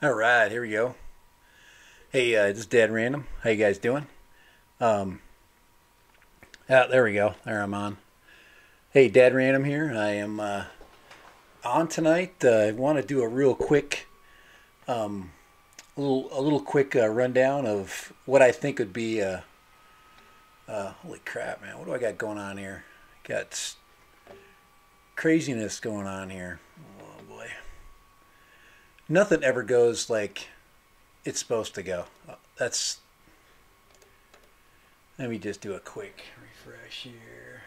All right, here we go. Hey, this is Dad Random. How you guys doing? Um, there we go. There I'm on. Hey, Dad Random here. I am on tonight. I want to do a real quick, um, a little quick rundown of what I think would be. Holy crap, man! What do I got going on here? Got craziness going on here. Oh boy, nothing ever goes like it's supposed to go. That's Let me just do a quick refresh here.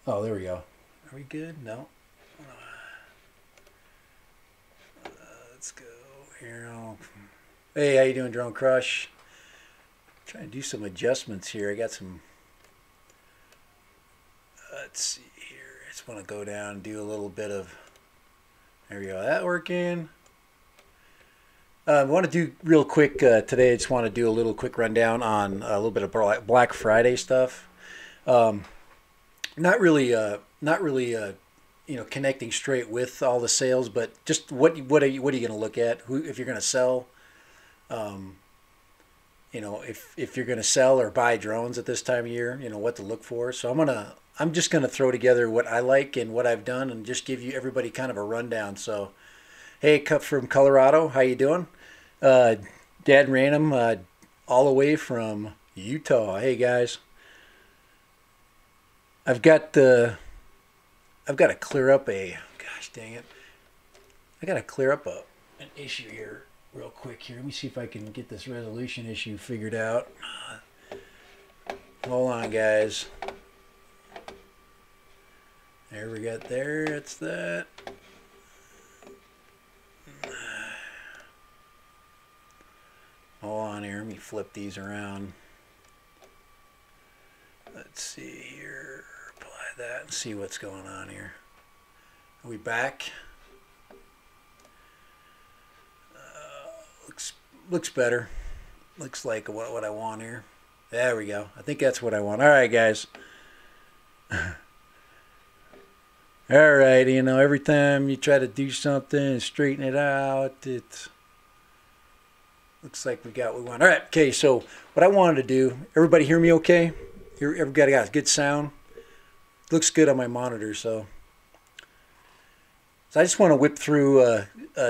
Oh, there we go. Are we good? No. Let's go here. Hey, how you doing, Drone Crush? Trying to do some adjustments here. I got some. Let's see here. I just want to go down and do a little bit of. There we go. That working. I want to do real quick today. I just want to do a little quick rundown on a little bit of Black Friday stuff. Um, not really, connecting straight with all the sales, but just what are you going to look at? Who, if you're going to sell, um, if you're going to sell or buy drones at this time of year, what to look for. So I'm just gonna throw together what I like and what I've done, and just give you everybody kind of a rundown. So, hey, Cup from Colorado, how you doing? Uh, Dad Random, all the way from Utah. Hey guys, I've got the I've got to clear up a gosh dang it. I got to clear up an issue here real quick here. Let me see if I can get this resolution issue figured out. Hold on, guys. There we got there. It's that. Hold on here. Let me flip these around. Let's see here. Apply that and see what's going on here. Are we back? Looks better. Looks like what I want here. There we go. I think that's what I want. All right, guys. All right, every time you try to do something and straighten it out, it looks like we got what we want. All right, okay, so what I wanted to do, everybody hear me okay? Everybody got good sound? Looks good on my monitor, so I just want to whip through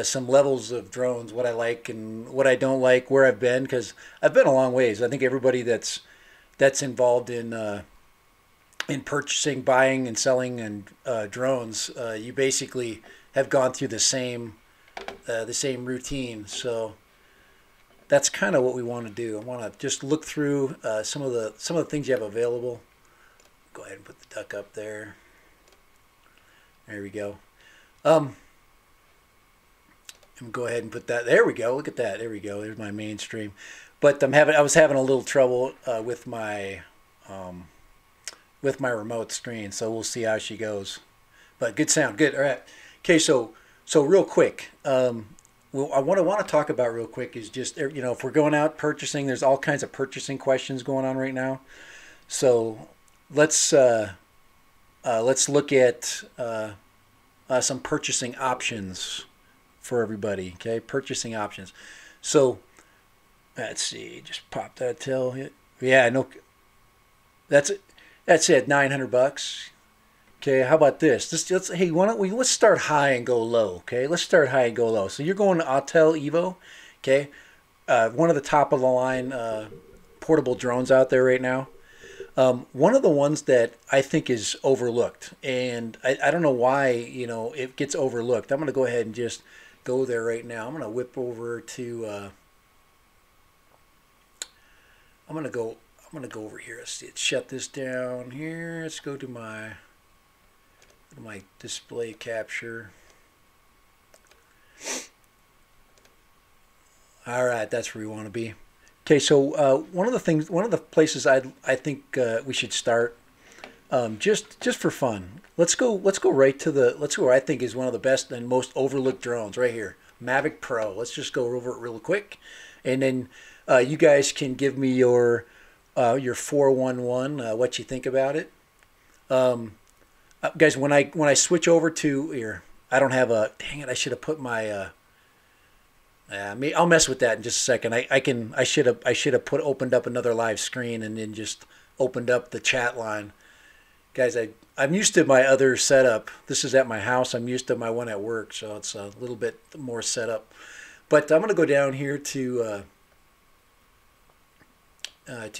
some levels of drones, what I like and what I don't like, where I've been, because I've been a long ways. I think everybody that's involved in purchasing, buying, and selling and drones, you basically have gone through the same routine. So that's kind of what we want to do. I want to just look through some of the things you have available. Go ahead and put the duck up there. There we go. And go ahead and put that. There we go. Look at that. There we go. There's my mainstream. But I was having a little trouble with my remote screen, so we'll see how she goes. But good sound, good. All right. Okay, so real quick, what I want to talk about real quick is just if we're going out purchasing, there's all kinds of purchasing questions going on right now. So let's look at some purchasing options for everybody. Okay, purchasing options. So let's see, just pop that tail. Yeah, no, that's it. That's it, $900. Okay, how about this? Hey, why don't let's start high and go low. Okay, let's start high and go low. So you're going to Autel Evo. Okay, one of the top of the line portable drones out there right now. One of the ones that I think is overlooked, and I don't know why it gets overlooked. I'm going to go ahead and just go there right now. I'm going to whip over to. I'm going to go over here. Let's shut this down here. Let's go to my display capture. All right, that's where we want to be. Okay, so one of the places I think we should start, just for fun. Let's go right to where I think is one of the best and most overlooked drones right here, MAVIC Pro. Let's just go over it real quick, and then you guys can give me your 411 what you think about it. Guys, when I switch over to here, I don't have a, dang it, I should have put my, I'll mess with that in just a second. I should have opened up another live screen and then just opened up the chat line. Guys, I'm used to my other setup. This is at my house. I'm used to my one at work, so it's a little bit more set up. But I'm going to go down here to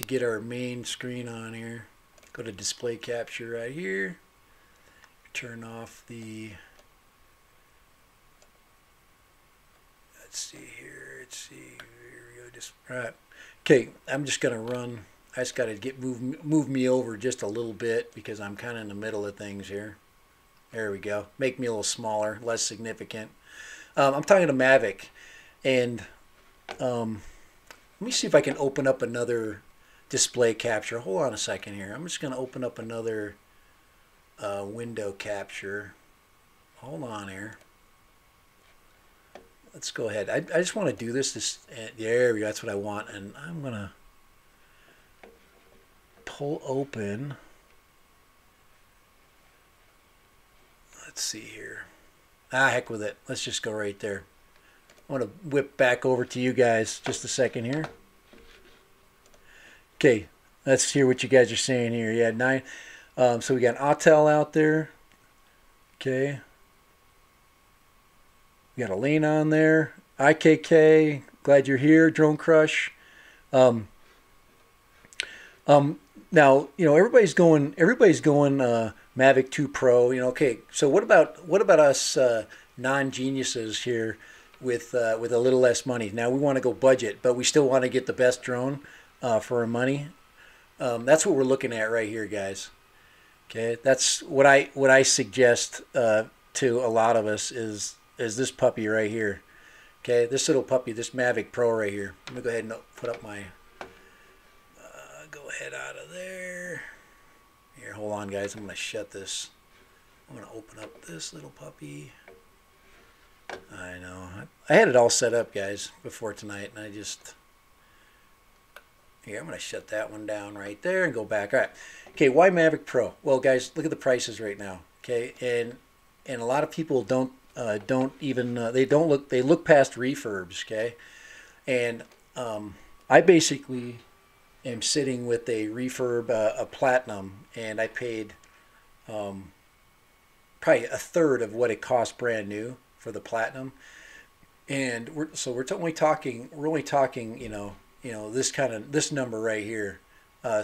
get our main screen on here. Go to display capture right here. Turn off the, let's see here. Let's see. Here we go. Just all right. Okay, I'm just going to run. I just got to move me over just a little bit because I'm kind of in the middle of things here. There we go. Make me a little smaller, less significant. I'm talking to MAVIC, and let me see if I can open up another display capture. Hold on a second here. I'm just going to open up another window capture. Hold on here. Let's go ahead. I just want to do this. There we go. That's what I want, and I'm going to pull open. Let's see here. Heck with it. Let's just go right there. I want to whip back over to you guys just a second here. Okay, let's hear what you guys are saying here. Yeah, 9. So we got Autel out there. Okay. We got Elena on there. IKK, glad you're here. Drone Crush. Now, you know, everybody's going Mavic 2 Pro. You know, okay. So what about us non-geniuses here with a little less money? Now we want to go budget, but we still want to get the best drone for our money. That's what we're looking at right here, guys. Okay, that's what I suggest to a lot of us is this puppy right here. Okay, this little puppy, this Mavic Pro right here. Let me go ahead and put up my. Go ahead out of there. Here, hold on, guys. I'm going to shut this. I'm going to open up this little puppy. I know. I had it all set up, guys, before tonight, and I just... Here, I'm going to shut that one down right there and go back. All right. Okay, why Mavic Pro? Well, guys, look at the prices right now. Okay, and a lot of people don't even they look past refurbs. Okay, and I basically am sitting with a refurb, a platinum, and I paid probably a third of what it cost brand new for the platinum, and we're only talking this number right here.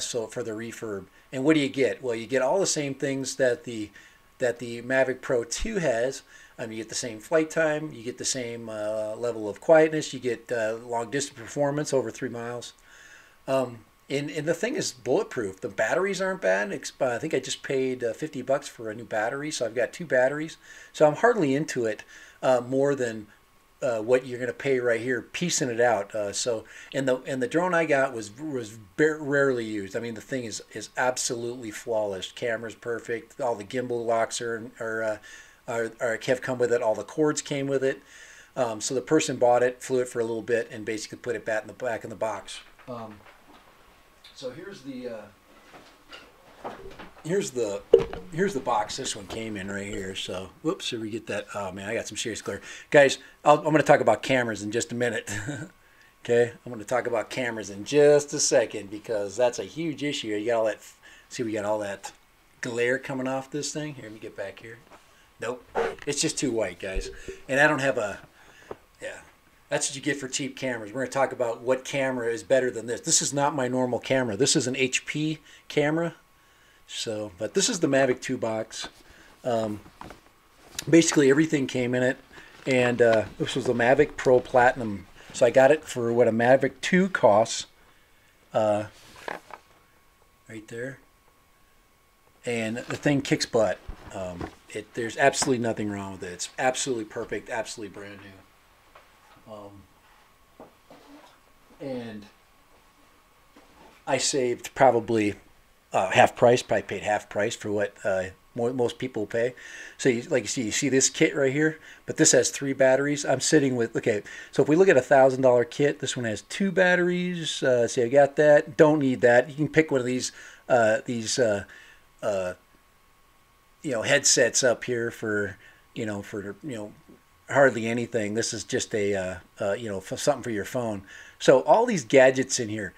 So for the refurb, and what do you get? Well, you get all the same things that the Mavic Pro 2 has. You get the same flight time, you get the same level of quietness, you get long distance performance over 3 miles. And the thing is bulletproof. The batteries aren't bad. I think I just paid $50 for a new battery, so I've got 2 batteries. So I'm hardly into it more than what you're going to pay right here, piecing it out. And the drone I got was rarely used. I mean, the thing is absolutely flawless. Camera's perfect. All the gimbal locks have come with it. All the cords came with it. So the person bought it, flew it for a little bit, and basically put it back in the box. So here's the box this one came in right here. So whoops, did we get that? Oh man, I got some serious glare, guys. I'm going to talk about cameras in just a minute. Okay, I'm going to talk about cameras in just a second because that's a huge issue. You got all that. See, we got all that glare coming off this thing. Here, let me get back here. Nope, it's just too white, guys. And I don't have a. Yeah. That's what you get for cheap cameras. We're going to talk about what camera is better than this. This is not my normal camera. This is an HP camera. So, but this is the Mavic 2 box. Basically, everything came in it. And this was the Mavic Pro Platinum. So I got it for what a Mavic 2 costs. Right there. And the thing kicks butt. There's absolutely nothing wrong with it. It's absolutely perfect, absolutely brand new. And I saved probably half price, probably paid half price for what most people pay. So you see this kit right here, but this has 3 batteries. I'm sitting with, okay, so if we look at $1,000 kit, this one has 2 batteries. See, I got that. Don't need that. You can pick one of these headsets up here for you know, for hardly anything. This is just a something for your phone. So all these gadgets in here.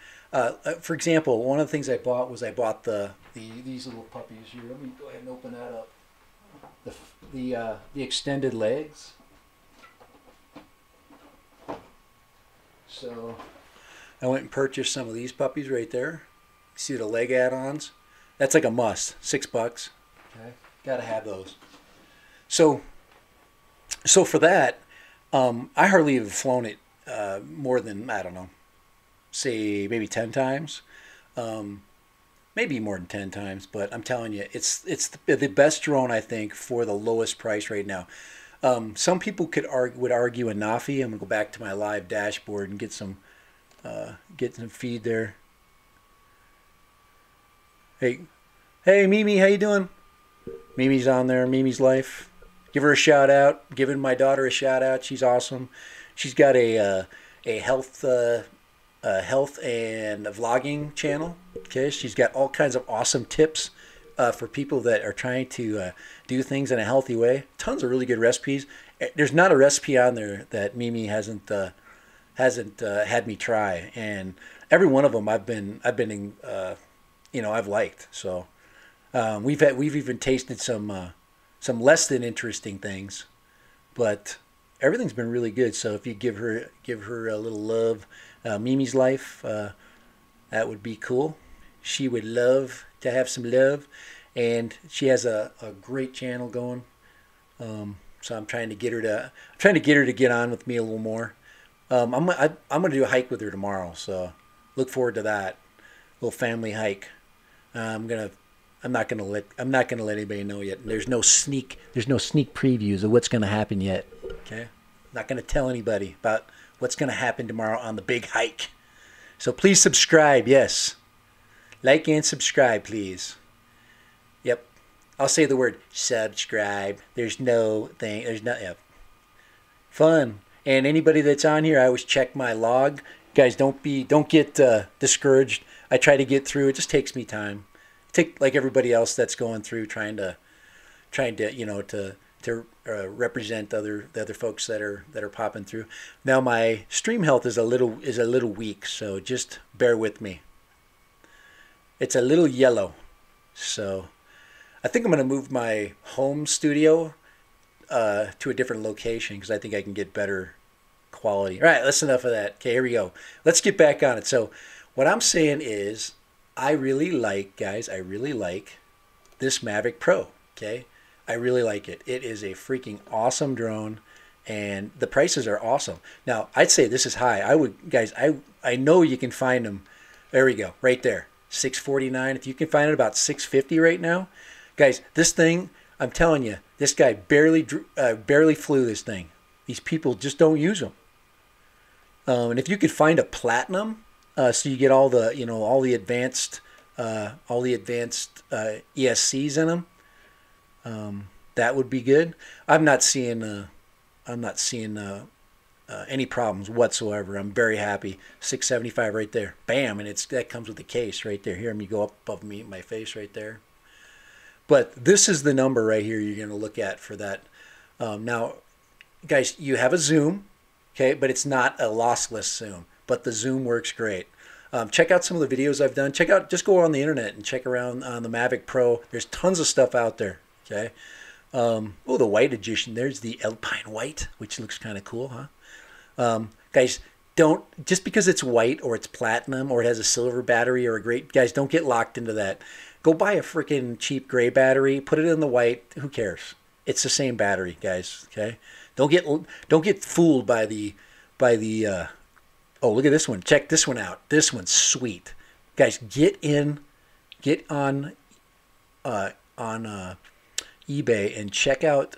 For example, one of the things I bought was these little puppies here. Let me go ahead and open that up. The extended legs. So I went and purchased some of these puppies right there. See the leg add-ons? That's like a must. $6. Okay, gotta have those. So for that, I hardly have flown it more than, I don't know, say maybe 10 times. Maybe more than 10 times, but I'm telling you, it's the best drone, I think, for the lowest price right now. Some people would argue a Nafi. I'm gonna go back to my live dashboard and get some feed there. Hey, Mimi, how you doing? Mimi's on there. Mimi's Life. Give her a shout out. Giving my daughter a shout out. She's awesome. She's got a health and a vlogging channel. Okay, she's got all kinds of awesome tips for people that are trying to do things in a healthy way. Tons of really good recipes. There's not a recipe on there that Mimi hasn't had me try, and every one of them I've liked. So we've even tasted some less than interesting things, but everything's been really good. So if you give her a little love, Mimi's Life, that would be cool. She would love to have some love, and she has a great channel going. So I'm trying to get her to get on with me a little more. I'm gonna do a hike with her tomorrow, so look forward to that little family hike. I'm not gonna let anybody know yet. There's no sneak previews of what's gonna happen yet. Okay, I'm not gonna tell anybody about what's gonna happen tomorrow on the big hike. So please subscribe. Yes, like and subscribe, please. Yep, I'll say the word subscribe. There's no thing. There's no fun. And anybody that's on here, I always check my log. Guys, don't get discouraged. I try to get through. It just takes me time. Like everybody else that's going through, trying to represent the other folks that are popping through. Now my stream health is a little weak, so just bear with me. It's a little yellow, so I think I'm going to move my home studio to a different location because I think I can get better quality. All right, that's enough of that. Okay, here we go. Let's get back on it. So what I'm saying is I really like this MAVIC Pro. Okay, I really like it. It is a freaking awesome drone, and the prices are awesome. Now I'd say this is high. I know you can find them. There we go, right there, $649. If you can find it about $650 right now, guys, this thing, I'm telling you, this guy barely flew this thing. These people just don't use them. And if you could find a platinum, so you get all the advanced ESCs in them, that would be good. I'm not seeing any problems whatsoever. I'm very happy. $675 right there, bam, and that comes with the case right there. Here, let me go up above my face right there. But this is the number right here you're going to look at for that. Now, guys, you have a zoom, okay, but it's not a lossless zoom. But the zoom works great. Check out some of the videos I've done. Just go on the internet and check around on the MAVIC Pro. There's tons of stuff out there, okay? Oh, the white edition. There's the Alpine White, which looks kind of cool, huh? Guys, just because it's white or it's platinum or it has a silver battery or guys, don't get locked into that. Go buy a freaking cheap gray battery, put it in the white. Who cares? It's the same battery, guys. Okay, don't get fooled by the. Oh, look at this one. Check this one out. This one's sweet, guys. Get on eBay and check out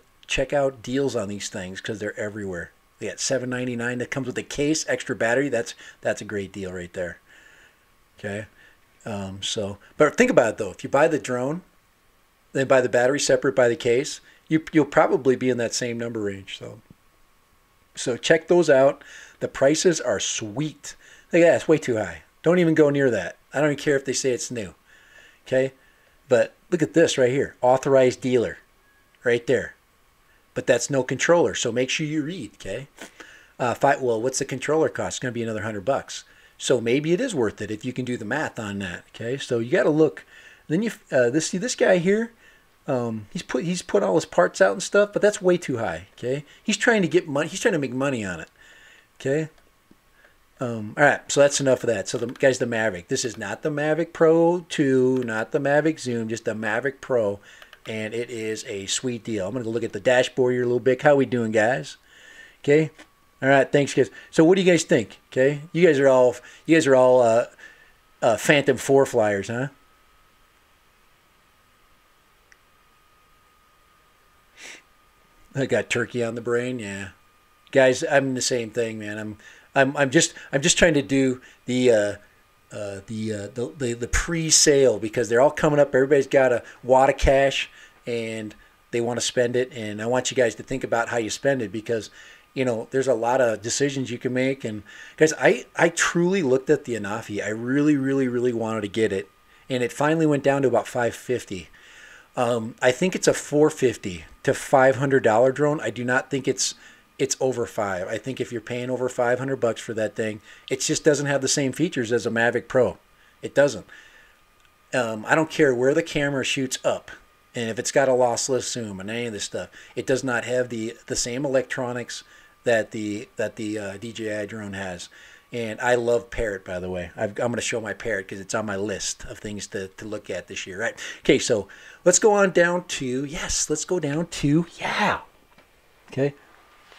deals on these things because they're everywhere. They got $7.99 that comes with a case, extra battery. That's a great deal right there. Okay. But think about it though. If you buy the drone, then buy the battery separate, buy the case, you'll probably be in that same number range. So check those out. The prices are sweet. Look at that, it's way too high. Don't even go near that. I don't even care if they say it's new. Okay, but look at this right here, authorized dealer, right there. but that's no controller. So make sure you read, okay? Well, what's the controller cost? It's going to be another $100. So maybe it is worth it if you can do the math on that, okay? So you got to look. Then you see this guy here. He's put all his parts out and stuff, but that's way too high, okay? He's trying to get money. He's trying to make money on it, okay? All right, so that's enough of that. So the guys, the Mavic. This is not the Mavic Pro 2, not the Mavic Zoom, just the Mavic Pro, and it is a sweet deal. I'm gonna go look at the dashboard here a little bit. How we doing, guys? Okay. All right, thanks, guys. So what do you guys think? Okay, you guys are all Phantom 4 flyers, huh? I got turkey on the brain, yeah. Guys, I'm the same thing, man. I'm just trying to do the pre-sale because they're all coming up. Everybody's got a wad of cash and they want to spend it, and I want you guys to think about how you spend it because you know there's a lot of decisions you can make. And guys, I truly looked at the Anafi. I really wanted to get it, and it finally went down to about $550. I think it's a $450 to $500 drone. I do not think it's over $5. I think if you're paying over $500 for that thing, it just doesn't have the same features as a Mavic Pro. It doesn't. I don't care where the camera shoots up, and if it's got a lossless zoom and any of this stuff, it does not have the same electronics that the DJI drone has. And I love Parrot, by the way. I'm going to show my Parrot because it's on my list of things to look at this year. Right? Okay, so let's go on down to, let's go down to, okay,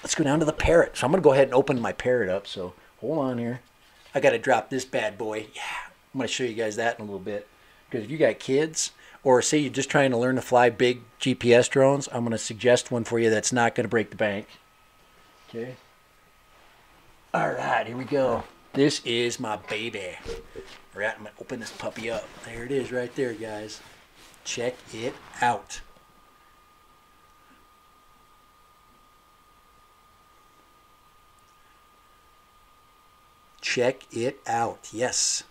let's go down to the Parrot. So I'm going to go ahead and open my Parrot up. So hold on here. I got to drop this bad boy. I'm going to show you guys that in a little bit. Because if you got kids, or say you're just trying to learn to fly big GPS drones, I'm going to suggest one for you that's not going to break the bank. Okay. All right, here we go. This is my baby. All right, I'm going to open this puppy up. There it is right there, guys. Check it out. Check it out. Yes.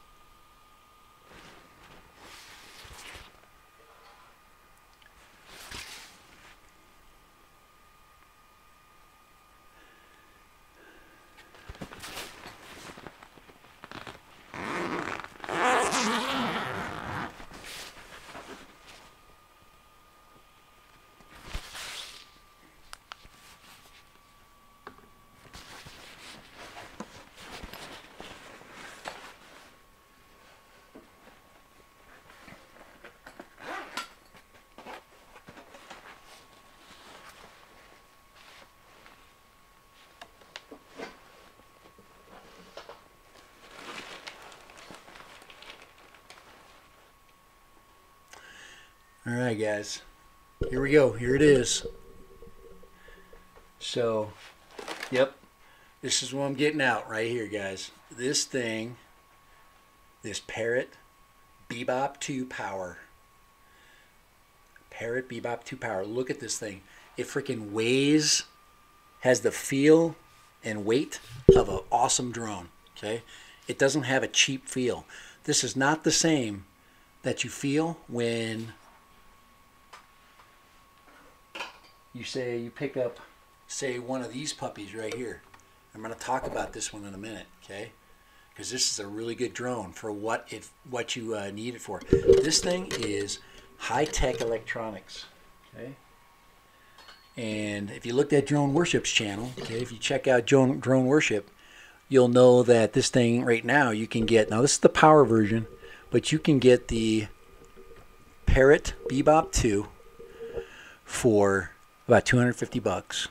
All right, guys. Here we go. Here it is. So, yep. This is what I'm getting out right here, guys. This thing, this Parrot BEBOP 2 Power. Parrot BEBOP 2 Power. Look at this thing. It freaking weighs, has the feel and weight of an awesome drone. Okay? It doesn't have a cheap feel. This is not the same that you feel when you pick up, say, one of these puppies right here. I'm going to talk about this one in a minute, okay? Because this is a really good drone for what you need it for. This thing is high-tech electronics, okay? And if you looked at Drone Worship's channel, okay, if you check out Drone Worship, you'll know that this thing right now you can get, now this is the power version, but you can get the Parrot BEBOP 2 for about $250.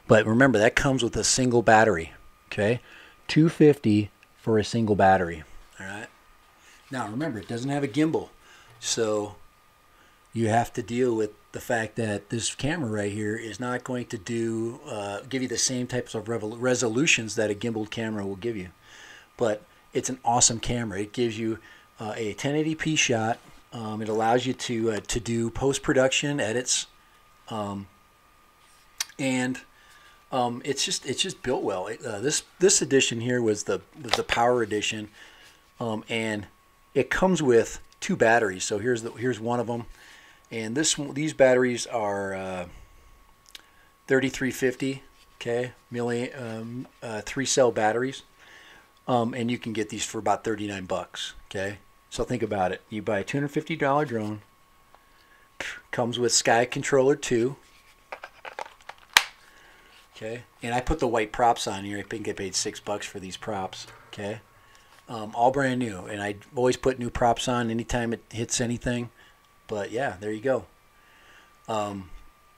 But remember, that comes with a single battery, okay? $250 for a single battery, all right? Now, remember, it doesn't have a gimbal, so you have to deal with the fact that this camera right here is not going to give you the same types of resolutions that a gimbal camera will give you. But it's an awesome camera. It gives you a 1080p shot. It allows you to do post-production edits. It's just built well. This edition here was the power edition, and it comes with 2 batteries. So here's one of them, and these batteries are 3350, okay, 3-cell batteries, and you can get these for about 39 bucks, okay. So think about it. You buy a $250 drone, comes with Sky Controller 2, okay, and I put the white props on here. I think I paid $6 for these props, okay, all brand new, and I always put new props on anytime it hits anything. But yeah, there you go.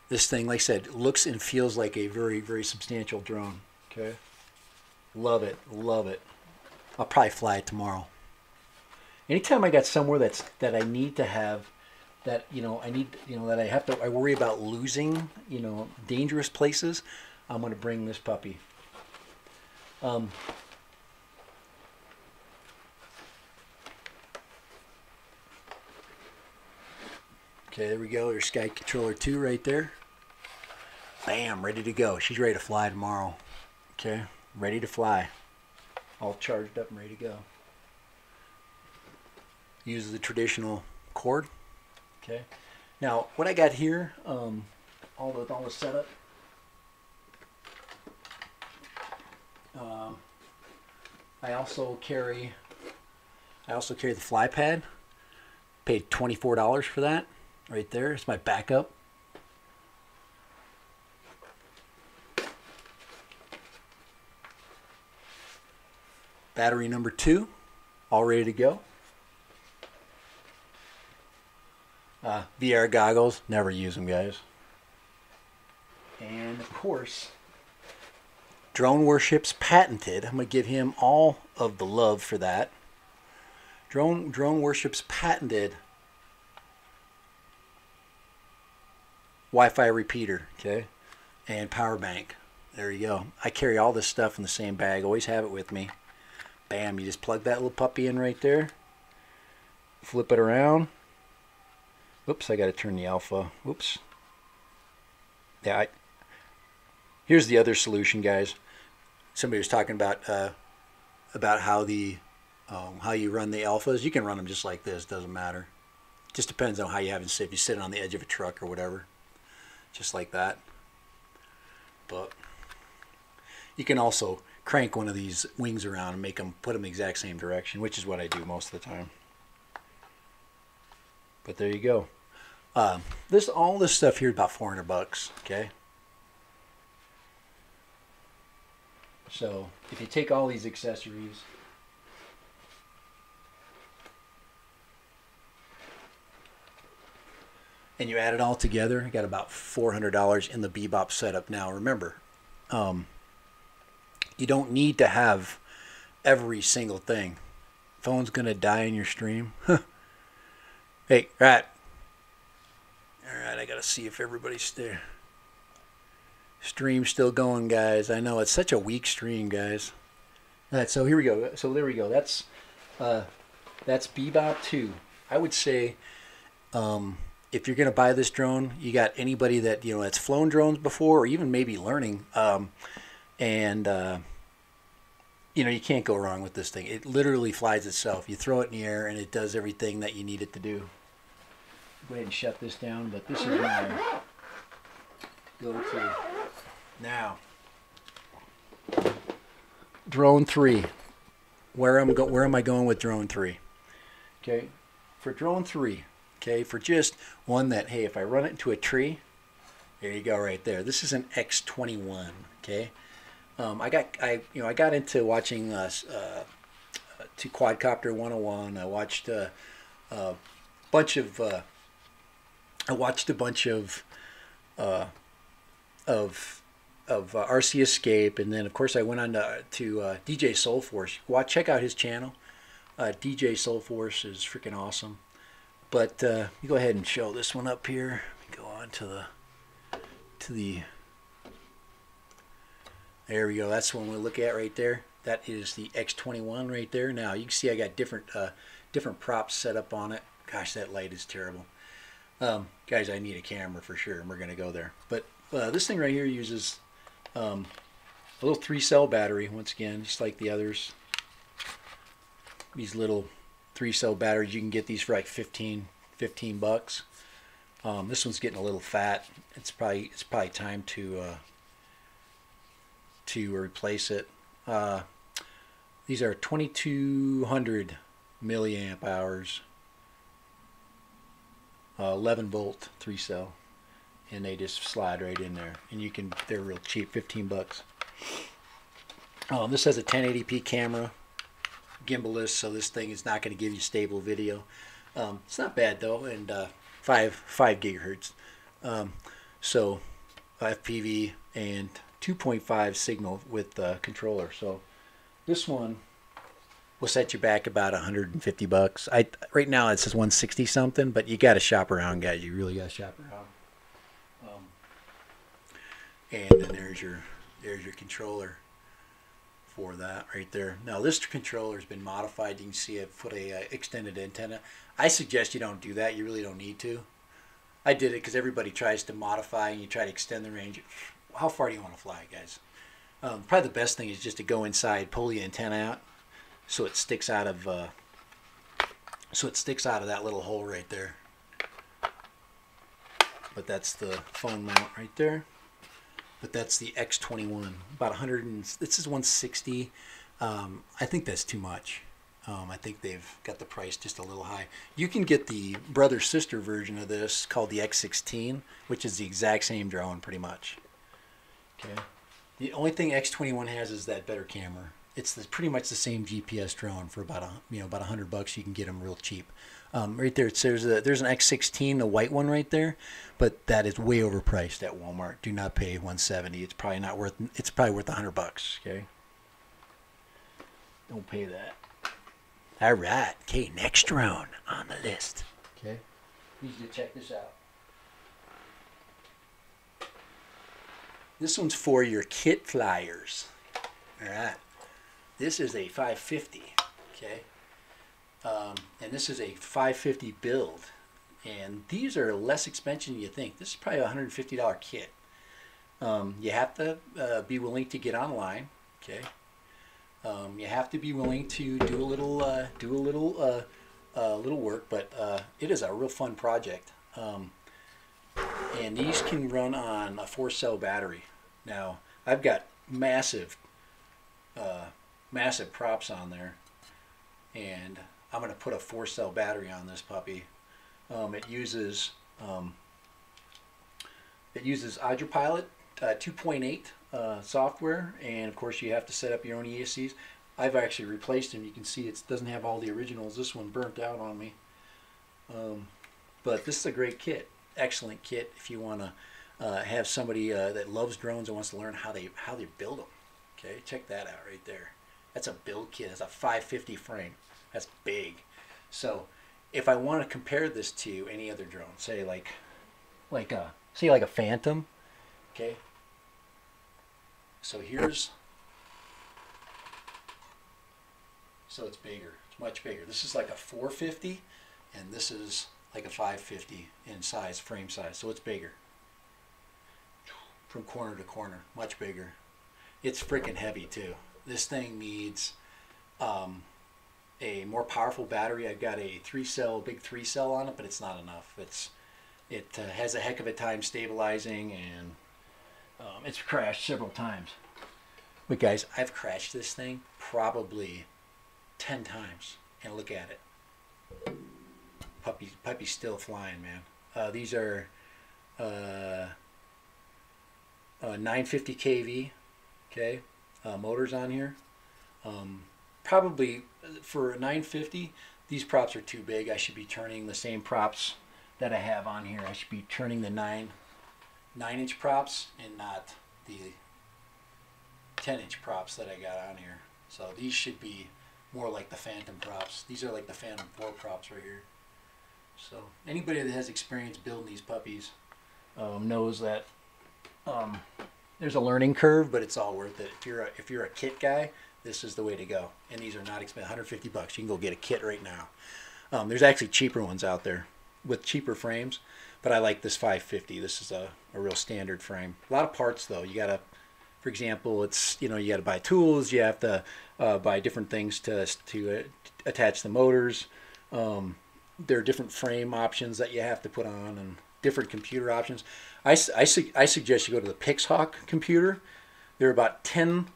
This thing, like I said, looks and feels like a very, very substantial drone. Okay, love it, love it. I'll probably fly it tomorrow. Anytime I got somewhere that I need to have, that I worry about losing, dangerous places, I'm gonna bring this puppy. Okay, there we go. There's Sky Controller 2 right there. Bam, ready to go. She's ready to fly tomorrow. Okay, ready to fly. All charged up and ready to go. Uses the traditional cord. Okay. Now, what I got here, all the setup. I also carry the fly pad. Paid $24 for that. Right there, it's my backup. Battery number 2, all ready to go. VR goggles, never use them, guys. And of course, Drone Worship's patented. I'm gonna give him all of the love for that. Drone Worship's patented Wi-Fi repeater, okay, and power bank. There you go. I carry all this stuff in the same bag. Always have it with me. Bam, you just plug that little puppy in right there. Flip it around. Oops, I got to turn the alpha. Oops. Yeah, here's the other solution, guys. Somebody was talking about how you run the alphas. You can run them just like this. Doesn't matter. Just depends on how you have it sit. If you sit on the edge of a truck or whatever, just like that. But you can also crank one of these wings around and put them the exact same direction, which is what I do most of the time. But there you go. All this stuff here is about 400 bucks. Okay. So if you take all these accessories, and you add it all together, I got about $400 in the BEBOP setup. Now remember, you don't need to have every single thing. Phone's gonna die in your stream. Hey, rat. Alright, I gotta see if everybody's there. Stream's still going, guys. I know it's such a weak stream, guys. Alright, so here we go. So there we go. That's BEBOP 2. I would say if you're gonna buy this drone, you got anybody that that's flown drones before, or even maybe learning, you can't go wrong with this thing. It literally flies itself. You throw it in the air and it does everything that you need it to do. Go ahead and shut this down, but this is my go-to. Now, drone 3. Where am I going with drone 3? Okay, for drone 3. Okay, for just one that, hey, if I run it into a tree, there you go, right there. This is an X21. Okay, I got into watching to Quadcopter 101. I watched a bunch of RC Escape, and then of course I went on to DJ Soulforce. Check out his channel. DJ Soulforce is freaking awesome. But you go ahead and show this one up here. Go on to the. There we go. That's the one we'll look at right there. That is the X21 right there. Now you can see I got different props set up on it. Gosh, that light is terrible. Guys, I need a camera for sure, and we're gonna go there. But this thing right here uses a little 3-cell battery. Once again, just like the others. These little 3-cell batteries, you can get these for like 15 bucks. This one's getting a little fat. It's probably time to replace it. These are 2200 milliamp hours, 11 volt 3-cell, and they just slide right in there. And you can, they're real cheap, 15 bucks. This has a 1080p camera, gimballess, so this thing is not going to give you stable video. It's not bad though, and 5 gigahertz. So FPV and 2.5 signal with the controller. So this one will set you back about 150 bucks. Right now it says 160 something, but you got to shop around, guys. You really got to shop around. And then there's your controller for that right there. Now this controller has been modified. You can see it put a extended antenna. I suggest you don't do that. You really don't need to. I did it because everybody tries to modify and you try to extend the range. How far do you want to fly, guys? Probably the best thing is just to go inside, pull the antenna out, so it sticks out of that little hole right there. But that's the phone mount right there. But that's the X21, about 100 and this is 160. I think that's too much. I think they've got the price just a little high. You can get the brother-sister version of this called the X16, which is the exact same drone pretty much. Okay. The only thing X21 has is that better camera. It's pretty much the same GPS drone for about about 100 bucks. You can get them real cheap. Right there, there's an X16, the white one right there, but that is way overpriced at Walmart. Do not pay 170. It's probably not worth. It's probably worth 100 bucks. Okay. Don't pay that. All right. Okay, next drone on the list. Okay. Need you to check this out. This one's for your kit flyers. All right. This is a 550. Okay. And this is a 550 build. And these are less expensive than you think. This is probably a $150 kit. You have to be willing to get online. Okay. You have to be willing to do a little work, but it is a real fun project. And these can run on a 4-cell battery. Now I've got massive props on there, and I'm going to put a 4-cell battery on this puppy. It uses Hydropilot 2.8 software, and of course you have to set up your own ESCs. I've actually replaced them. You can see it doesn't have all the originals. This one burnt out on me. But this is a great kit, excellent kit if you want to have somebody that loves drones and wants to learn how they build them. Okay, check that out right there. That's a build kit. It's a 550 frame. That's big. So if I want to compare this to any other drone, say like a Phantom, okay. So it's bigger. It's much bigger. This is like a 450, and this is like a 550 in size, frame size. So it's bigger. From corner to corner, much bigger. It's freaking heavy too. This thing needs a more powerful battery. I've got a big 3-cell on it, but it's not enough. It has a heck of a time stabilizing, and it's crashed several times. But guys, I've crashed this thing probably 10 times, and look at it. Puppy's still flying, man. These are 950 kV, okay, motors on here. Probably for 950, these props are too big. I should be turning the same props that I have on here. I should be turning the 9-inch props and not the 10-inch props that I got on here. So these should be more like the Phantom props. These are like the Phantom 4 props right here. So anybody that has experience building these puppies knows that there's a learning curve, but it's all worth it. If you're a kit guy, this is the way to go. And these are not expensive. 150 bucks. You can go get a kit right now. There's actually cheaper ones out there with cheaper frames, but I like this 550. This is a real standard frame. A lot of parts though. You gotta, for example, it's you gotta buy tools. You have to buy different things to attach the motors. There are different frame options that you have to put on, and different computer options. I suggest you go to the Pixhawk computer. They're about 10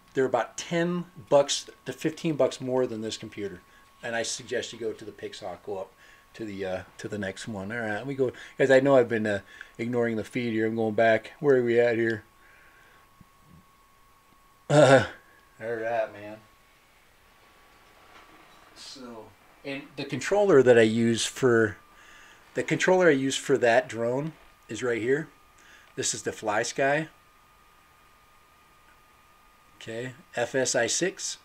bucks to $15 more than this computer, and I suggest you go to the Pixhawk. Go up to the next one. All right, we go, guys. I know I've been ignoring the feed here. I'm going back. Where are we at here? All right, man. So, and the controller that I use for that drone is right here. This is the Fly Sky. Okay, FSI6.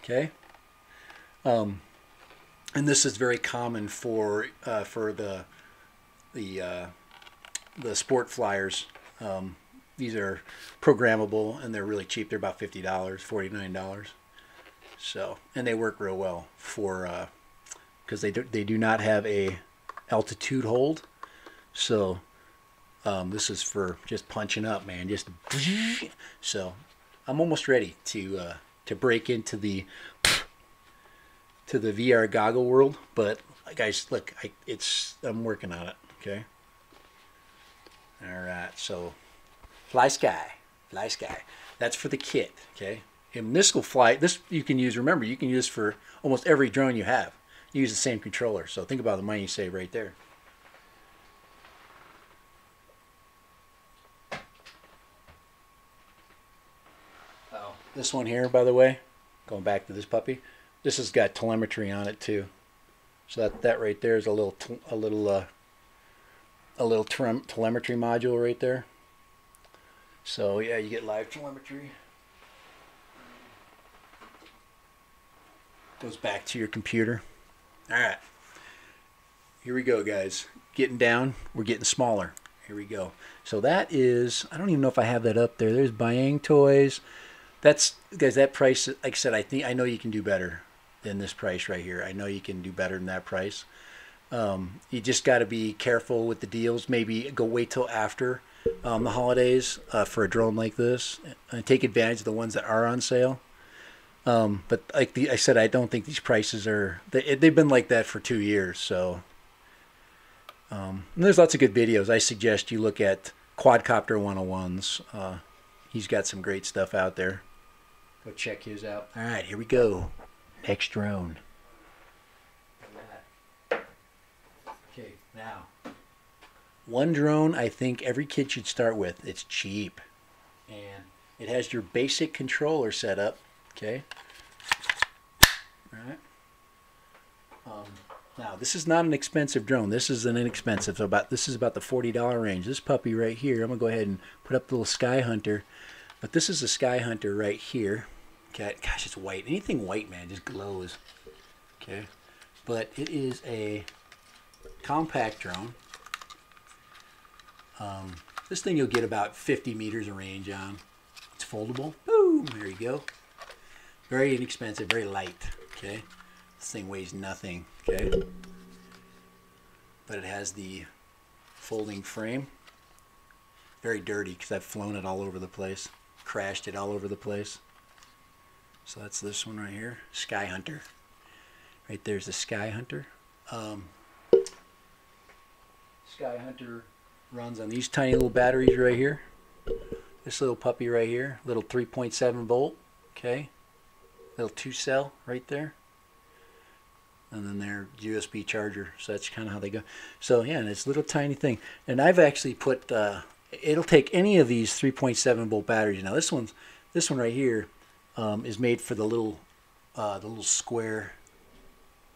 Okay. And this is very common for the sport flyers. These are programmable and they're really cheap. They're about $50, $49. So, and they work real well for because they do not have a altitude hold. So this is for just punching up, man. Just so I'm almost ready to break into the VR goggle world, but guys, look, I'm working on it. Okay. All right, so Fly Sky. That's for the kit. Okay, and this will fly. This you can use. Remember, you can use for almost every drone you have. You use the same controller. So think about the money you save right there. Oh, this one here, by the way, going back to this puppy. This has got telemetry on it too, so that right there is a little telemetry module right there. So yeah, you get live telemetry. Goes back to your computer. All right, here we go, guys. Getting down, we're getting smaller. Here we go. So that is, I don't even know if I have that up there. There's BAYANGTOYS. That's, guys, that price, like I said, I know you can do better than this price right here. I know you can do better than that price. You just got to be careful with the deals. Maybe go wait till after the holidays for a drone like this, and take advantage of the ones that are on sale. But like I said, I don't think these prices are. They've been like that for 2 years. So there's lots of good videos. I suggest you look at Quadcopter 101's. He's got some great stuff out there. Go check his out. All right, here we go. Next drone. Okay, now one drone I think every kid should start with. It's cheap, and it has your basic controller set up. Okay. All right. Now this is not an expensive drone. This is an inexpensive. So this is about the $40 range. This puppy right here. I'm gonna go ahead and put up the little Sky Hunter, but this is a Sky Hunter right here. Okay. Gosh, it's white. Anything white, man, just glows. Okay. But it is a compact drone. This thing you'll get about 50 meters of range on. It's foldable. Boom. There you go. Very inexpensive, very light. Okay, this thing weighs nothing. Okay, but it has the folding frame. Very dirty because I've flown it all over the place, crashed it all over the place. So that's this one right here, Sky Hunter. Right there's the Sky Hunter. Sky Hunter runs on these tiny little batteries right here. This little puppy right here, little 3.7 volt. Okay. Little 2-cell right there, and then their USB charger. So that's kind of how they go. So yeah, and it's a little tiny thing. And I've actually put it'll take any of these 3.7 volt batteries. Now this one right here is made for the little square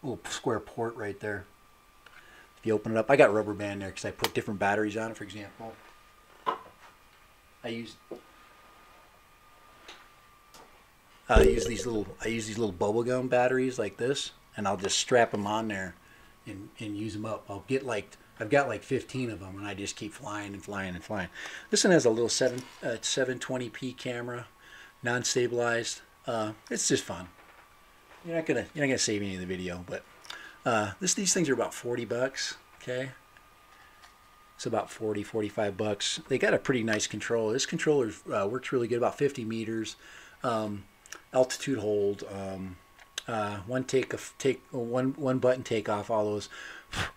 port right there. If you open it up, I got rubber band there because I put different batteries on it. For example, I use these little bubble gum batteries like this, and I'll just strap them on there and use them up. I've got like 15 of them, and I just keep flying and flying and flying. This one has a little 720p camera, non-stabilized. It's just fun. You're not gonna save any of the video, but these things are about $40. Okay, it's about 40, 45 bucks. They got a pretty nice controller. This controller works really good, about 50 meters. Altitude hold, one button takeoff, all those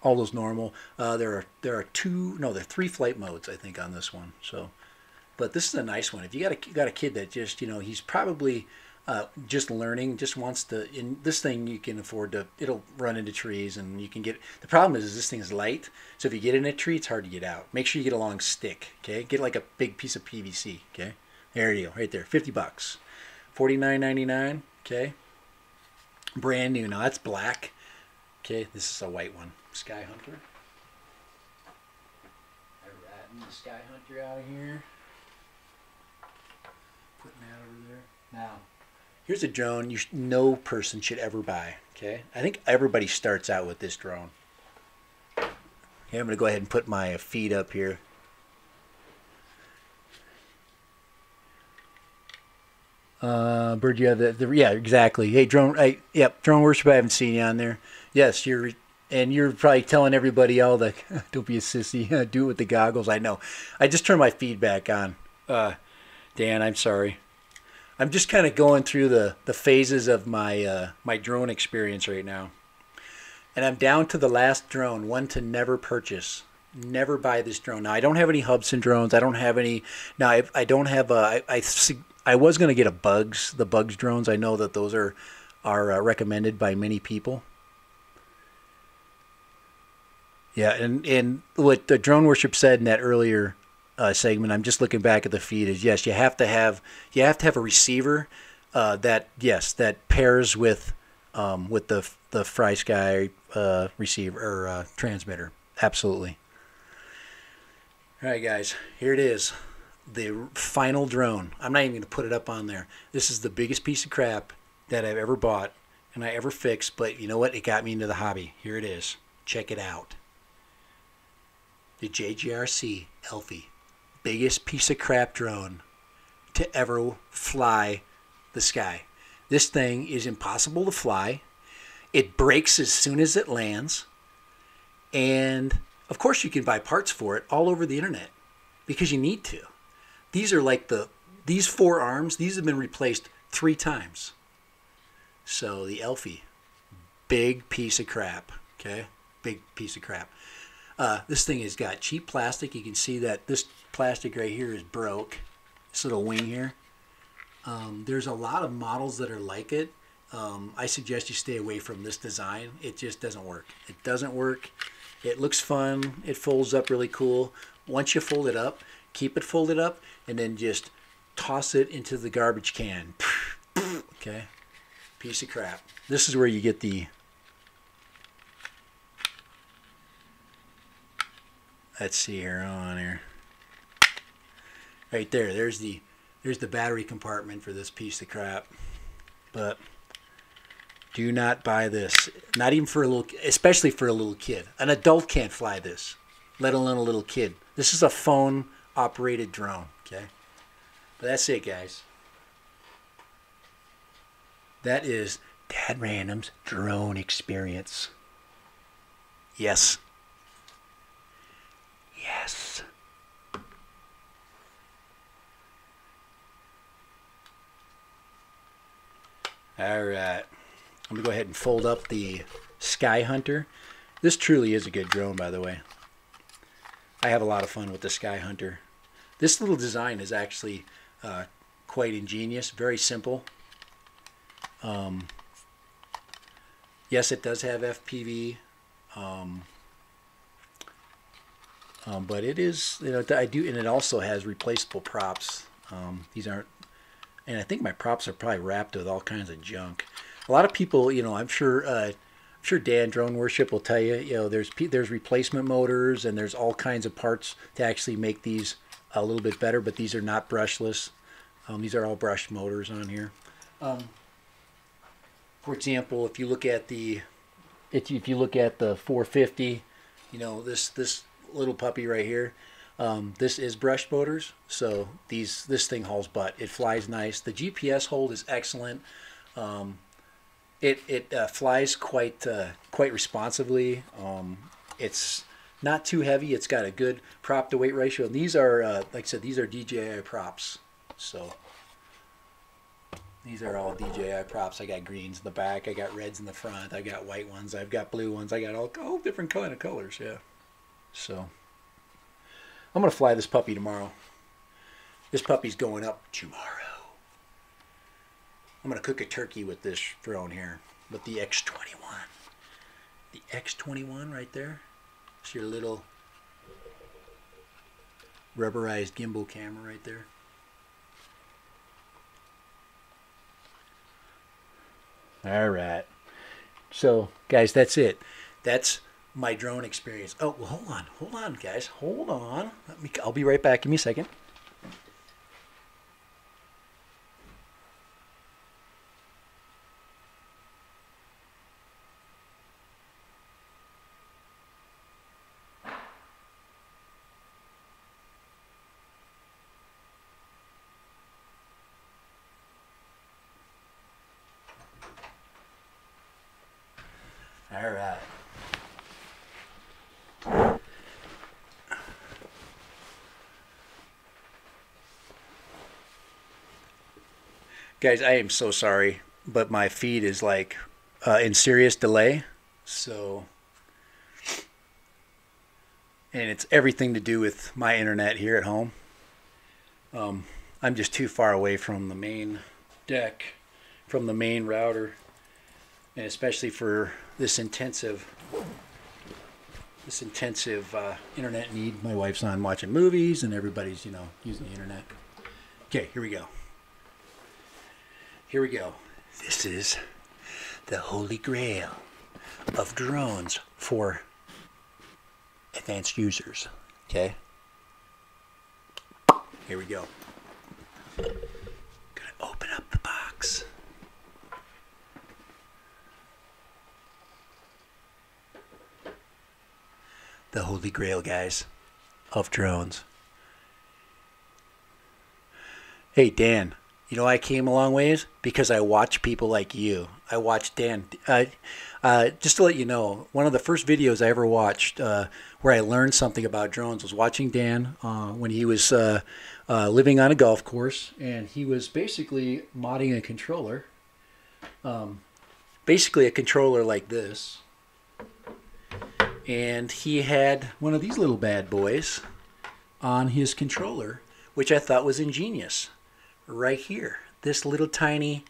all those normal. There are three flight modes I think on this one. So, but this is a nice one. If you got a kid that just he's probably just learning, just wants to. In this thing, you can afford to. It'll run into trees, and you can get. The problem is this thing is light, so if you get in a tree, it's hard to get out. Make sure you get a long stick. Okay, get like a big piece of PVC. Okay, there you go, right there, $50, $49.99. Okay, brand new. Now that's black. Okay, this is a white one. Sky Hunter. I'm ratting the Sky Hunter out of here. Putting that over there. Now, here's a drone no person should ever buy. Okay, I think everybody starts out with this drone. Okay, I'm gonna go ahead and put my feed up here. Bird, you have the yeah, exactly. Hey, drone. Yep, drone worship. I haven't seen you on there. Yes, you're probably telling everybody all the don't be a sissy. Do it with the goggles. I know. I just turned my feedback on. Dan, I'm sorry. I'm just kind of going through the phases of my my drone experience right now, and I'm down to the last drone, one to never purchase. Never buy this drone. Now I don't have any Hubsan drones. I don't have any. Now I don't have a. I was going to get the Bugs drones. I know that those are recommended by many people. Yeah, and what the drone worship said in that earlier segment, I'm just looking back at the feed, is yes, you have to have a receiver that pairs with the FlySky receiver or transmitter. Absolutely. All right, guys, here it is, the final drone. I'm not even going to put it up on there. This is the biggest piece of crap that I've ever bought and I ever fixed, but you know what? It got me into the hobby. Here it is. Check it out. The JJRC Elfie, biggest piece of crap drone to ever fly the sky. This thing is impossible to fly. It breaks as soon as it lands. And of course you can buy parts for it all over the internet because you need to. These are like these four arms, these have been replaced 3 times. So the Elfie, big piece of crap, okay? Big piece of crap. This thing has got cheap plastic. You can see that this plastic right here is broke. This little wing here. There's a lot of models that are like it. I suggest you stay away from this design. It just doesn't work. It doesn't work. It looks fun. It folds up really cool. Once you fold it up, keep it folded up, and then just toss it into the garbage can. Okay? Piece of crap. This is where you get the... Let's see here, on here. Right there, there's the battery compartment for this piece of crap. But do not buy this. Not even for a little, especially for a little kid. An adult can't fly this, let alone a little kid. This is a phone operated drone, okay? But that's it, guys. That is Dad Random's drone experience. Yes. Yes. All right. I'm going to go ahead and fold up the Sky Hunter. This truly is a good drone, by the way. I have a lot of fun with the Sky Hunter. This little design is actually quite ingenious, very simple. Yes, it does have FPV. But it is, and it also has replaceable props. These aren't, and I think my props are probably wrapped with all kinds of junk. A lot of people, I'm sure Dan Drone Worship will tell you, there's replacement motors and there's all kinds of parts to actually make these a little bit better, but these are not brushless. These are all brushed motors on here. For example, if you look at the 450, this little puppy right here, this is brushed motors, so this thing hauls butt. It flies nice. The GPS hold is excellent. It flies quite responsibly. It's not too heavy. It's got a good prop to weight ratio. And these are like I said, these are DJI props. So These are all DJI props. I got greens in the back. I got reds in the front. I got white ones. I've got blue ones. I got all different kind of colors. Yeah. So I'm gonna fly this puppy tomorrow. This puppy's going up tomorrow. I'm gonna cook a turkey with this drone here, with the X21. The X21 right there. It's your little rubberized gimbal camera right there. All right. So, guys, that's it. That's my drone experience. Oh, well, hold on, guys, hold on. I'll be right back. Give me a second. All right. Guys, I am so sorry, but my feed is like in serious delay. So, and it's everything to do with my internet here at home. I'm just too far away from the main deck, from the main router, and especially for this intensive internet need. My wife's on watching movies, and everybody's, you know, using the internet. Okay, here we go. Here we go. This is the holy grail of drones for advanced users. Okay? Here we go. Gonna open up the box. The holy grail, guys, of drones. Hey, Dan. You know, I came a long ways because I watch people like you. I watched Dan. Just to let you know, one of the first videos I ever watched where I learned something about drones was watching Dan when he was living on a golf course, and he was basically modding a controller. Basically a controller like this. And he had one of these little bad boys on his controller, which I thought was ingenious. Right here, this little tiny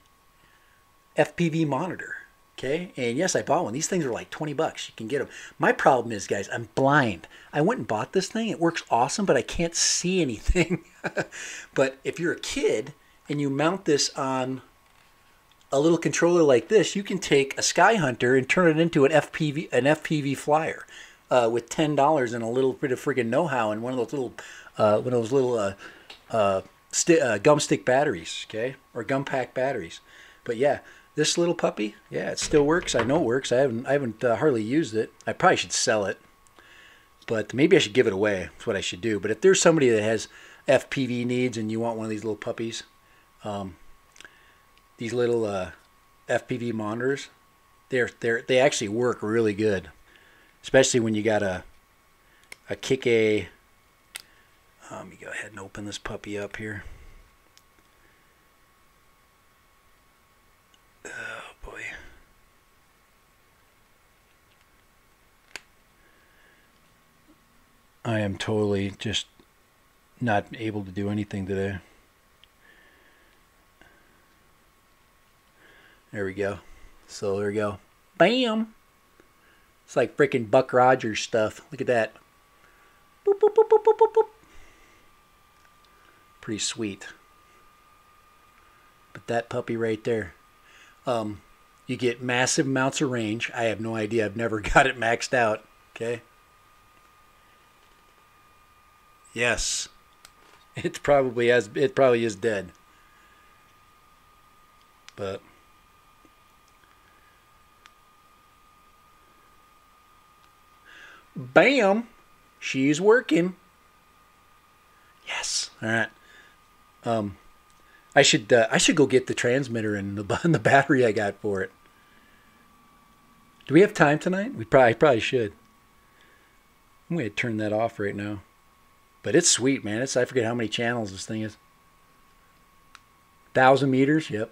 FPV monitor. Okay, and yes, I bought one. These things are like 20 bucks. You can get them. My problem is, guys, I'm blind. I went and bought this thing. It works awesome, but I can't see anything. But if you're a kid and you mount this on a little controller like this, you can take a Sky Hunter and turn it into an FPV flyer with $10 and a little bit of friggin' know-how and one of those little gum stick batteries, okay, or gum pack batteries. But yeah, this little puppy, yeah, it still works. I know it works. I haven't hardly used it. I probably should sell it, but maybe I should give it away. That's what I should do. But if there's somebody that has FPV needs and you want one of these little puppies, these little FPV monitors, they actually work really good, especially when you got a kick a. Let me go ahead and open this puppy up here. Oh boy. I am totally just not able to do anything today. There we go. So there we go. Bam! It's like freaking Buck Rogers stuff. Look at that. Boop, boop, boop, boop, boop, boop, boop. Pretty sweet. But that puppy right there, you get massive amounts of range. I have no idea. I've never got it maxed out. Okay. Yes, it probably is dead. But bam, she's working. Yes. All right. I should go get the transmitter and the battery I got for it. Do we have time tonight? I probably should. I'm going to turn that off right now. But it's sweet, man. I forget how many channels this thing is. 1,000 meters. Yep.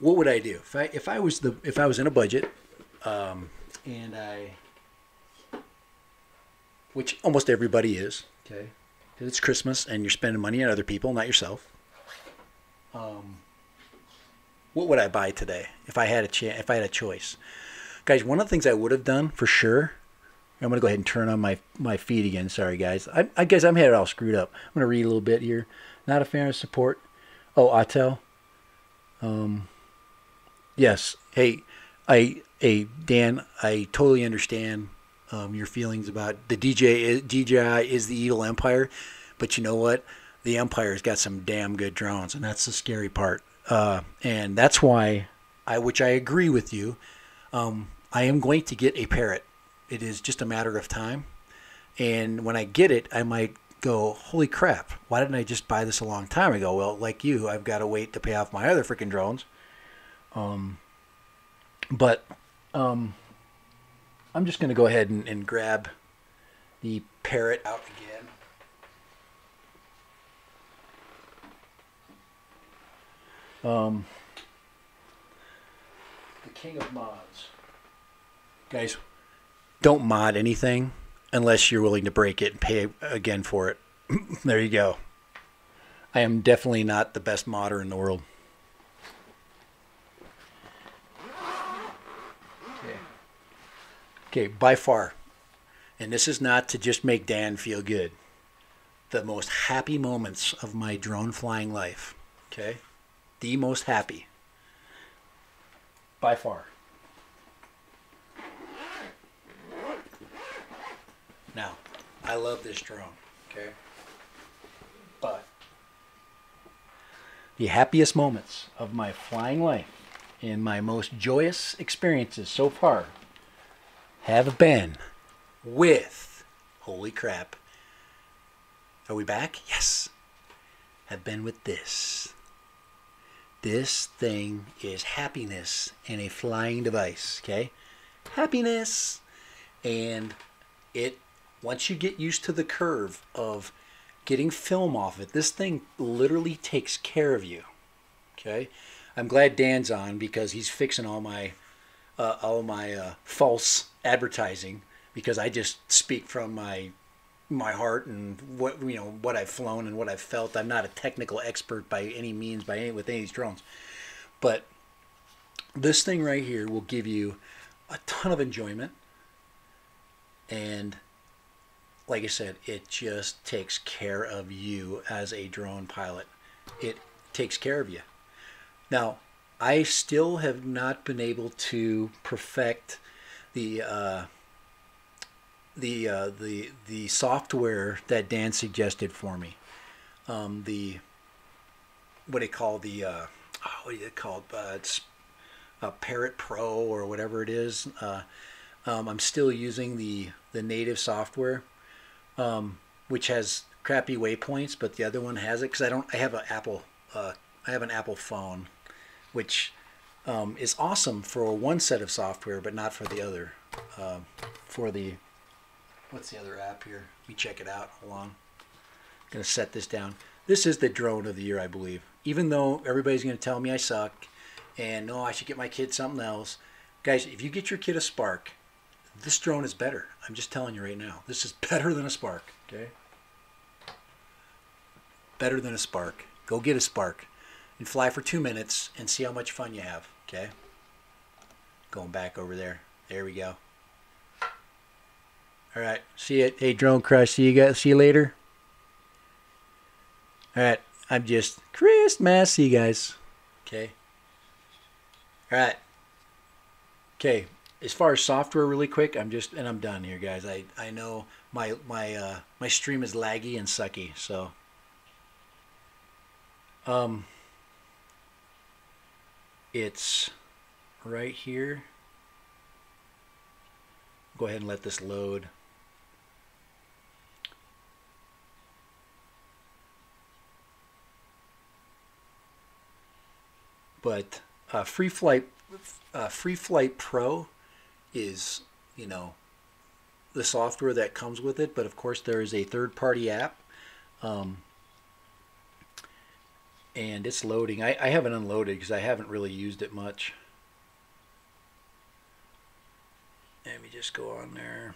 what would I do if I was in a budget, and which almost everybody is, okay, because it's Christmas and you're spending money on other people, not yourself. What would I buy today if I had if I had a choice? Guys, one of the things I would have done for sure. I'm gonna go ahead and turn on my feed again. Sorry, guys. I guess I'm had it all screwed up. I'm gonna read a little bit here. Not a fan of support. Oh, Autel. Yes. Hey, Dan, I totally understand your feelings about the DJI is the evil empire, but you know what? The empire's got some damn good drones, and that's the scary part. And that's why which I agree with you. I am going to get a Parrot. It is just a matter of time. And when I get it, I might go, holy crap, why didn't I just buy this a long time ago? Well, like you, I've got to wait to pay off my other freaking drones. But I'm just going to go ahead and grab the Parrot out again. The king of mods. Guys, don't mod anything unless you're willing to break it and pay again for it. There you go. I am definitely not the best modder in the world. Okay, by far, and this is not to just make Dan feel good, the most happy moments of my drone flying life, okay? The most happy, by far. Now, I love this drone, okay? But the happiest moments of my flying life and my most joyous experiences so far have been with, holy crap, are we back? Yes. Have been with this. This thing is happiness in a flying device, okay? Happiness. And it, once you get used to the curve of getting film off it, this thing literally takes care of you, okay? I'm glad Dan's on because he's fixing all my false advertising, because I just speak from my heart and what I've flown and what I've felt. I'm not a technical expert by any means with any of these drones, but this thing right here will give you a ton of enjoyment, and like I said, it just takes care of you as a drone pilot. It takes care of you. Now, I still have not been able to perfect the software that Dan suggested for me. What do you call it's Parrot Pro or whatever it is. I'm still using the native software, which has crappy waypoints, but the other one has it because I have an Apple phone, which is awesome for one set of software, but not for the other. What's the other app here? Let me check it out. Hold on. I'm going to set this down. This is the drone of the year, I believe. Even though everybody's going to tell me I suck and no, I should get my kid something else. Guys, if you get your kid a Spark, this drone is better. I'm just telling you right now. This is better than a Spark, okay? Better than a Spark. Go get a Spark and fly for 2 minutes and see how much fun you have, okay? Going back over there. There we go. All right. See it. Hey, Drone Crush. See you guys. See you later. All right. I'm just Christmas. See you guys. Okay. All right. Okay. As far as software, really quick, I'm done here, guys. I know my stream is laggy and sucky, so it's right here. Go ahead and let this load. But Free Flight Pro is, the software that comes with it. But of course, there is a third-party app, and and it's loading. I haven't unloaded because I haven't really used it much. Let me just go on there.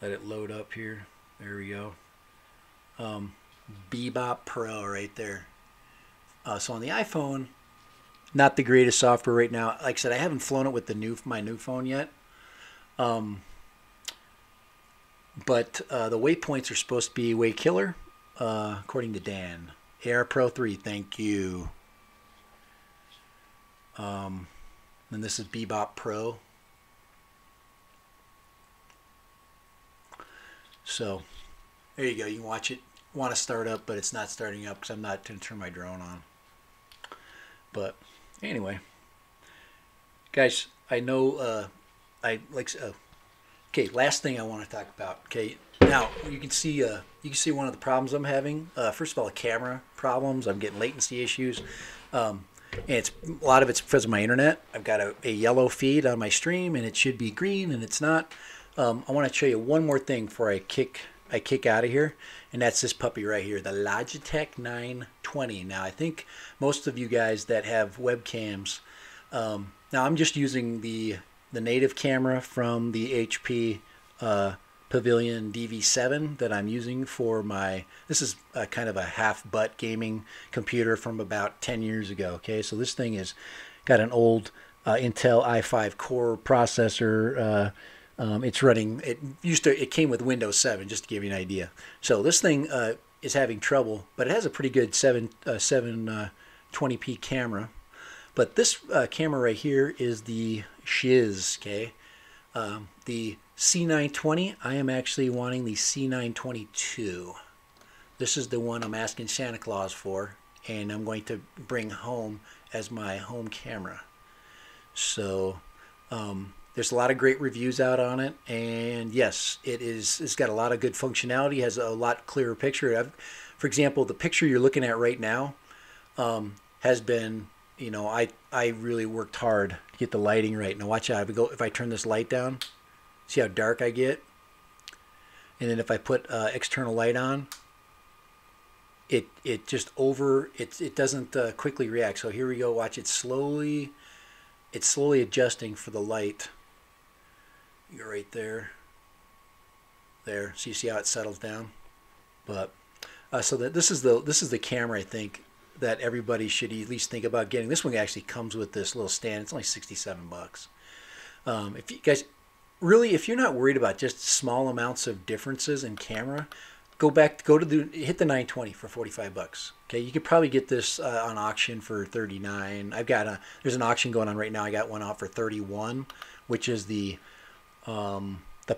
Let it load up here. There we go. BEBOP Pro right there. So on the iPhone, not the greatest software right now. Like I said, I haven't flown it with my new phone yet. But the waypoints are supposed to be way killer, according to Dan. AR Pro 3, thank you. And this is BEBOP Pro. So there you go. You can watch it. Want to start up, but it's not starting up because I'm not going to turn my drone on. But anyway, guys, I know okay, last thing I want to talk about. Okay, now you can see one of the problems I'm having. First of all, the camera problems. I'm getting latency issues, and a lot of it's because of my internet. I've got a yellow feed on my stream, and it should be green, and it's not. I want to show you one more thing before I kick out of here, and that's this puppy right here, the Logitech 920. Now I think most of you guys that have webcams, now I'm just using the native camera from the HP Pavilion DV7 that I'm using for this is kind of a half-butt gaming computer from about 10 years ago. Okay, so this thing is got an old Intel i5 core processor. It's running. It came with Windows 7, just to give you an idea. So this thing is having trouble, but it has a pretty good 720p camera. But this camera right here is the Shiz. Okay, the C920. I am actually wanting the C922. This is the one I'm asking Santa Claus for, and I'm going to bring home as my home camera. So. There's a lot of great reviews out on it, and yes, it's got a lot of good functionality, has a lot clearer picture. For example, the picture you're looking at right now has been, I really worked hard to get the lighting right. Now watch out, if I turn this light down, see how dark I get? And then if I put external light on, it doesn't quickly react. So here we go, watch it slowly. It's slowly adjusting for the light. You're right there. There. So you see how it settles down. But so that this is the camera I think that everybody should at least think about getting. This one actually comes with this little stand. It's only 67 bucks. If you guys if you're not worried about just small amounts of differences in camera, hit the 920 for 45 bucks. Okay, you could probably get this on auction for 39. There's an auction going on right now. I got one out for 31, which is the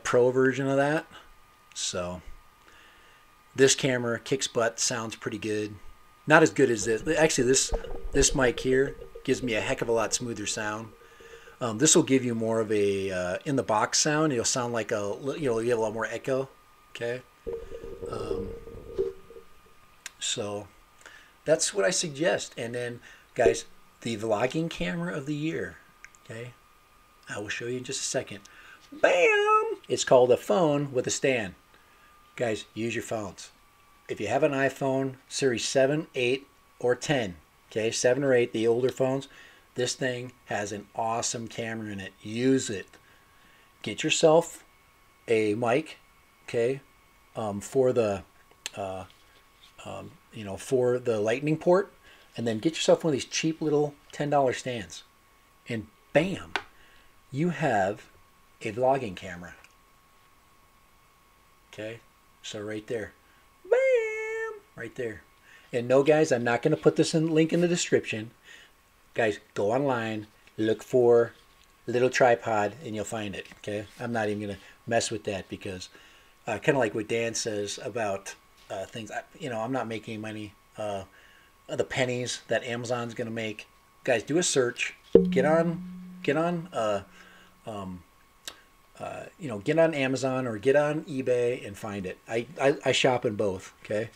pro version of that. So this camera kicks butt, sounds pretty good. Not as good as this. Actually, this mic here gives me a heck of a lot smoother sound. This will give you more of a in the box sound. You'll sound like you have a lot more echo. Okay. So that's what I suggest. And then, guys, the vlogging camera of the year. Okay, I will show you in just a second. Bam! It's called a phone with a stand. Guys, use your phones. If you have an iPhone Series 7, 8, or 10, okay, 7 or 8, the older phones, this thing has an awesome camera in it. Use it. Get yourself a mic, okay, for the for the lightning port, and then get yourself one of these cheap little $10 stands, and bam, you have a vlogging camera. Okay, so right there, bam, right there. And no, guys, I'm not going to put this link in the description. Guys, go online, look for little tripod, and you'll find it. Okay, I'm not even going to mess with that because kind of like what Dan says about things. I'm not making money. The pennies that Amazon's going to make. Guys, do a search. Get on Amazon or get on eBay and find it. I shop in both. Okay,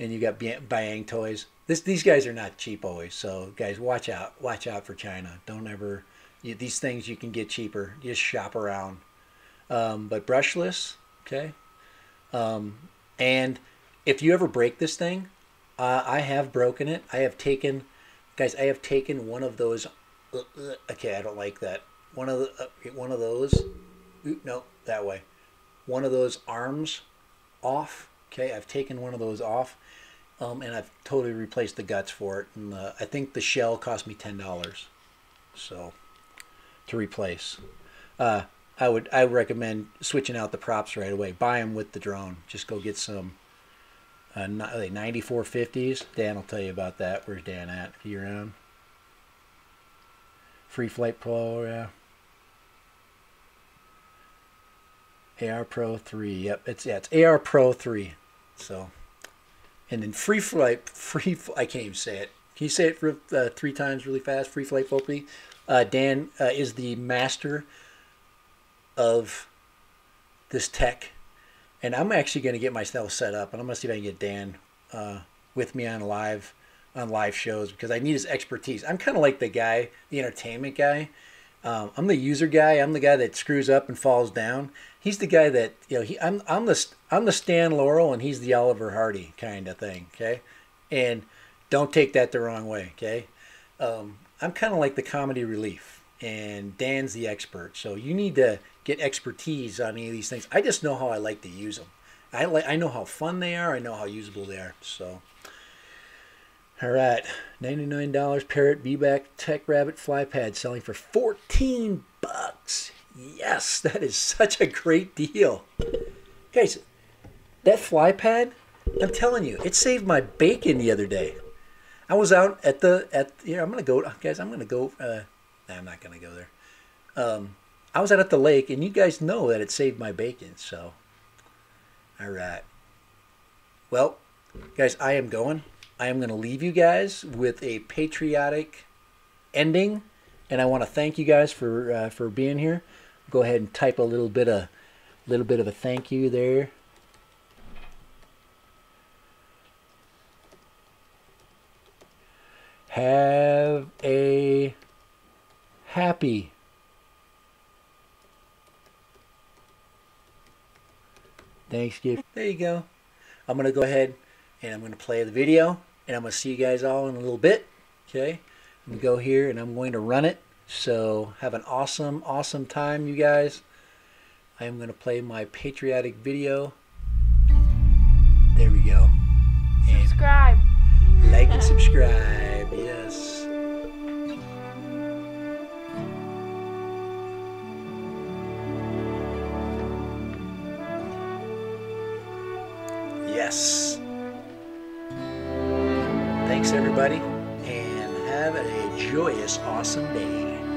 and you got BAYANGTOYS. These guys are not cheap always. So guys, watch out for China. Don't ever. These things you can get cheaper. Just shop around. But brushless. Okay. And if you ever break this thing, I have broken it. I have taken, guys. I have taken one of those. Okay, I don't like that. One of those. No, that way. One of those arms off. Okay, I've taken one of those off, and I've totally replaced the guts for it. And I think the shell cost me $10. So to replace, I would recommend switching out the props right away. Buy them with the drone. Just go get some 9450s. Dan will tell you about that. Where's Dan at? If you're around. Free Flight Pro, yeah. AR Pro 3. Yep, it's AR Pro 3. So, and then Free Flight, I can't even say it. Can you say it 3 times really fast? Free Flight Pro. Dan is the master of this tech, and I'm actually going to get myself set up, and I'm going to see if I can get Dan with me on live shows, because I need his expertise. I'm kind of like the guy, the entertainment guy. I'm the user guy. I'm the guy that screws up and falls down. He's the guy that, you know, I'm the Stan Laurel and he's the Oliver Hardy kind of thing. Okay, and don't take that the wrong way. Okay, I'm kind of like the comedy relief, and Dan's the expert. So you need to get expertise on any of these things. I just know how I like to use them. I know how fun they are. I know how usable they are. So. All right, $99 Parrot BEBOP Tech Rabbit Fly Pad selling for $14. Yes, that is such a great deal. Guys, that fly pad, I'm telling you, it saved my bacon the other day. I was out at I'm going to go, guys, I'm not going to go there. I was out at the lake, and you guys know that it saved my bacon, so. All right. Well, guys, I am going to leave you guys with a patriotic ending, and I want to thank you guys for being here. Go ahead and type a little bit of a thank you there. Have a happy Thanksgiving. There you go. I'm going to go ahead and I'm going to play the video, and I'm going to see you guys all in a little bit. Okay, I'm going to go here and I'm going to run it. So have an awesome, awesome time, you guys. I am going to play my patriotic video. There we go. Subscribe. And like and subscribe. Yes. Yes. Thanks, everybody, and have a joyous, awesome day.